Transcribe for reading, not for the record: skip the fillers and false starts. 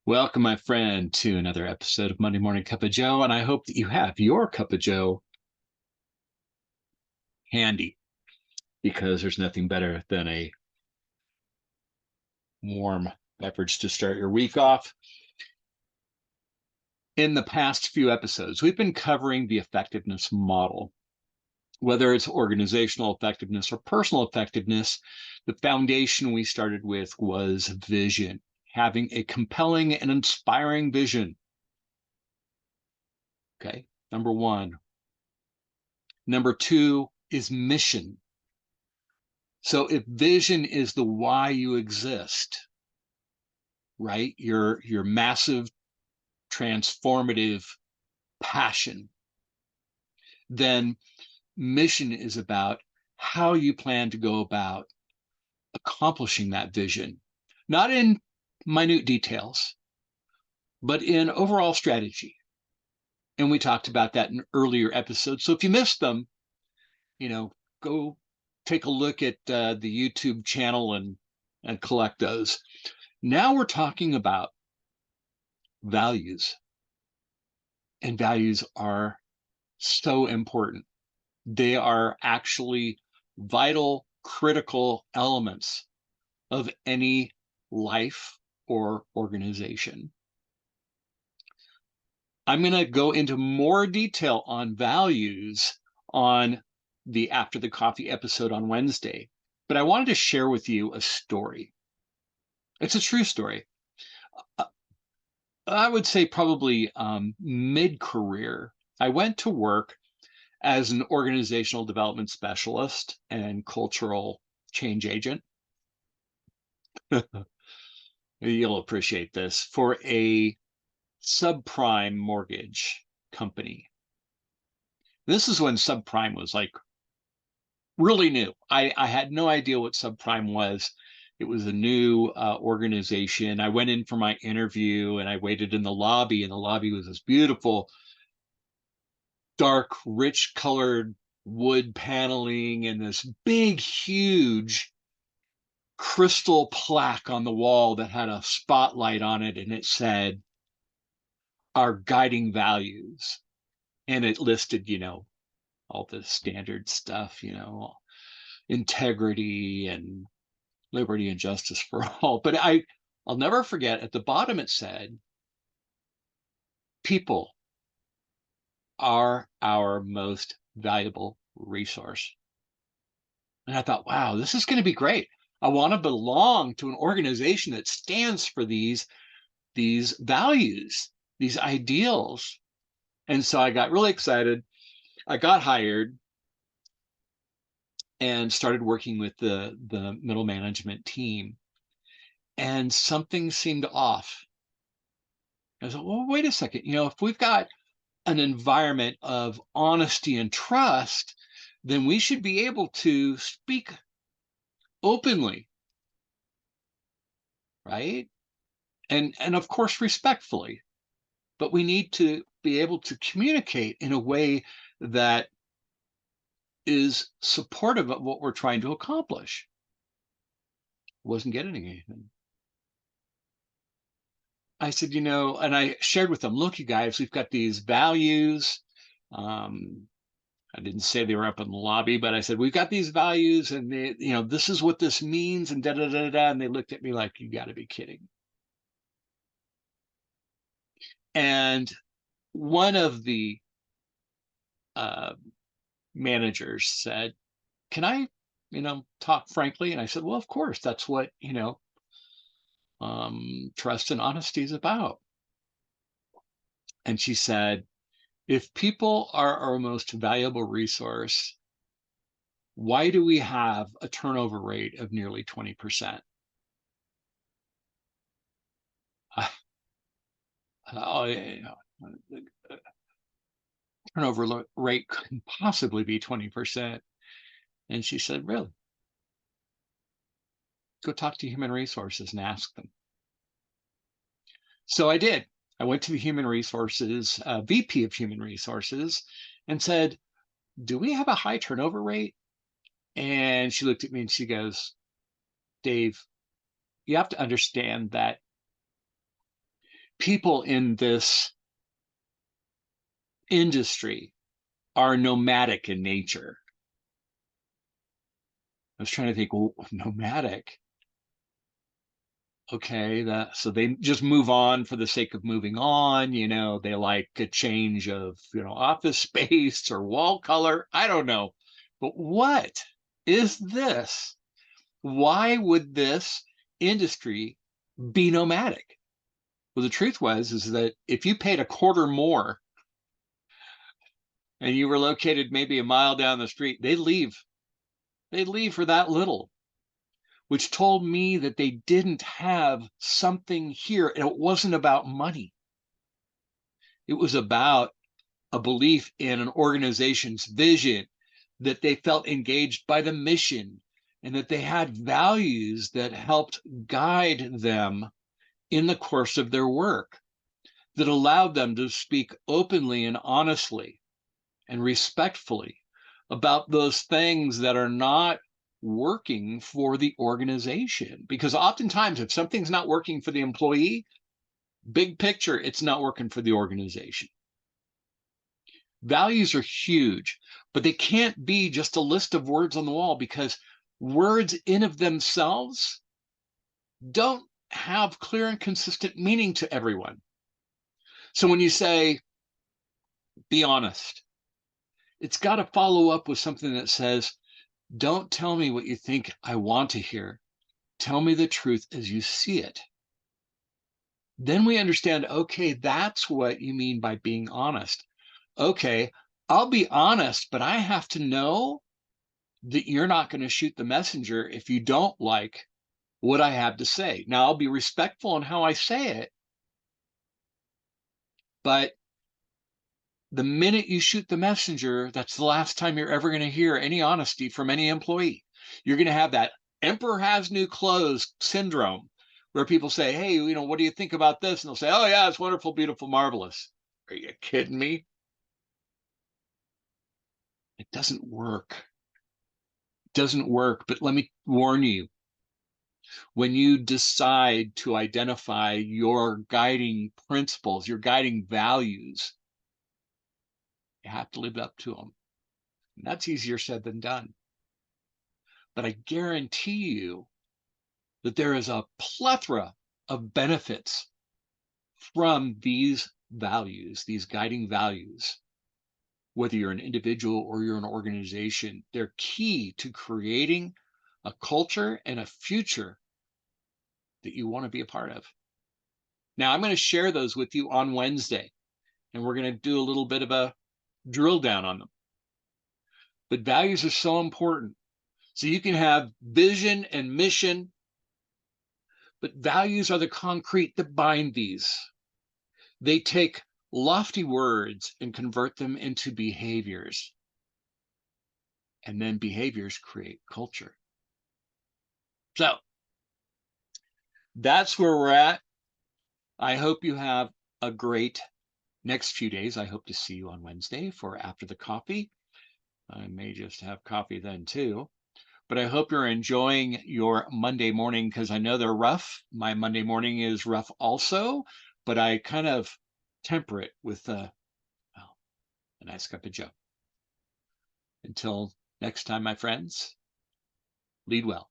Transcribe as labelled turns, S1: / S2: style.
S1: Welcome, my friend, to another episode of Monday Morning Cup of Joe, and I hope that you have your cup of Joe handy because there's nothing better than a warm beverage to start your week off. In the past few episodes, we've been covering the effectiveness model. Whether it's organizational effectiveness or personal effectiveness, the foundation we started with was vision, having a compelling and inspiring vision. Okay, number one. Number two is mission. So if vision is the why you exist, right? Your massive transformative passion, then mission is about how you plan to go about accomplishing that vision, not in minute details, but in overall strategy. And we talked about that in earlier episodes. So if you missed them, go take a look at the YouTube channel and collect those. Now we're talking about values, and values are so important. They are actually vital, critical elements of any life or organization. I'm going to go into more detail on values on the After the Coffee episode on Wednesday, but I wanted to share with you a story. It's a true story. I would say probably mid-career, I went to work as an organizational development specialist and cultural change agent. You'll appreciate this, for a subprime mortgage company. This is when subprime was like really new. I had no idea what subprime was. It was a new organization. I went in for my interview and I waited in the lobby, and the lobby was this beautiful, dark, rich colored wood paneling and this big, huge crystal plaque on the wall that had a spotlight on it. And it said, "Our guiding values." And it listed, all the standard stuff, integrity and liberty and justice for all. But I'll never forget, at the bottom it said, "People are our most valuable resource." And I thought, wow, this is going to be great. I want to belong to an organization that stands for these values, these ideals. And so I got really excited. I got hired and started working with the middle management team. And something seemed off. I was like, well, wait a second. If we've got an environment of honesty and trust, then we should be able to speak openly, right? And of course, respectfully. But we need to be able to communicate in a way that is supportive of what we're trying to accomplish. Wasn't getting anything. I said, and I shared with them, look, you guys, we've got these values. I didn't say they were up in the lobby, but I said, we've got these values and they, this is what this means and da da da da. And they looked at me like, you got to be kidding. And one of the managers said, can I, talk frankly? And I said, well, of course, that's what, trust and honesty is about. And she said, if people are our most valuable resource, why do we have a turnover rate of nearly 20%? Oh, turnover rate couldn't possibly be 20%. And she said, really? Go talk to human resources and ask them. So I did. I went to the human resources, VP of human resources, and said, do we have a high turnover rate? And she looked at me and she goes, Dave, you have to understand that people in this industry are nomadic in nature. I was trying to think, well, nomadic. Okay, that so they just move on for the sake of moving on. They like a change of, office space or wall color. I don't know. But what is this? Why would this industry be nomadic? Well, the truth is that if you paid a quarter more and you were located maybe a mile down the street, they'd leave. They'd leave for that little, which told me that they didn't have something here. And it wasn't about money. It was about a belief in an organization's vision, that they felt engaged by the mission, and that they had values that helped guide them in the course of their work, that allowed them to speak openly and honestly and respectfully about those things that are not working for the organization. Because oftentimes, if something's not working for the employee, big picture, it's not working for the organization. Values are huge, but they can't be just a list of words on the wall, because words in of themselves don't have clear and consistent meaning to everyone. So when you say, be honest, it's got to follow up with something that says, don't tell me what you think I want to hear. Tell me the truth as you see it. Then we understand, okay, that's what you mean by being honest. Okay, I'll be honest, but I have to know that you're not going to shoot the messenger if you don't like what I have to say. Now, I'll be respectful in how I say it, but the minute you shoot the messenger, that's the last time you're ever going to hear any honesty from any employee. You're going to have that emperor has new clothes syndrome, where people say, hey, what do you think about this? And they'll say, oh, yeah, it's wonderful, beautiful, marvelous. Are you kidding me? It doesn't work. It doesn't work. But let me warn you, when you decide to identify your guiding principles, your guiding values, you have to live up to them. And that's easier said than done. But I guarantee you that there is a plethora of benefits from these values, these guiding values. Whether you're an individual or you're an organization, they're key to creating a culture and a future that you want to be a part of. Now, I'm going to share those with you on Wednesday, and we're going to do a little bit of a drill down on them. But values are so important. So you can have vision and mission, but values are the concrete that bind these. They take lofty words and convert them into behaviors. And then behaviors create culture. So that's where we're at. I hope you have a great next few days. I hope to see you on Wednesday for After the Coffee. I may just have coffee then too. But I hope you're enjoying your Monday morning, because I know they're rough. My Monday morning is rough also, but I kind of temper it with a nice cup of joe. Until next time, my friends, lead well.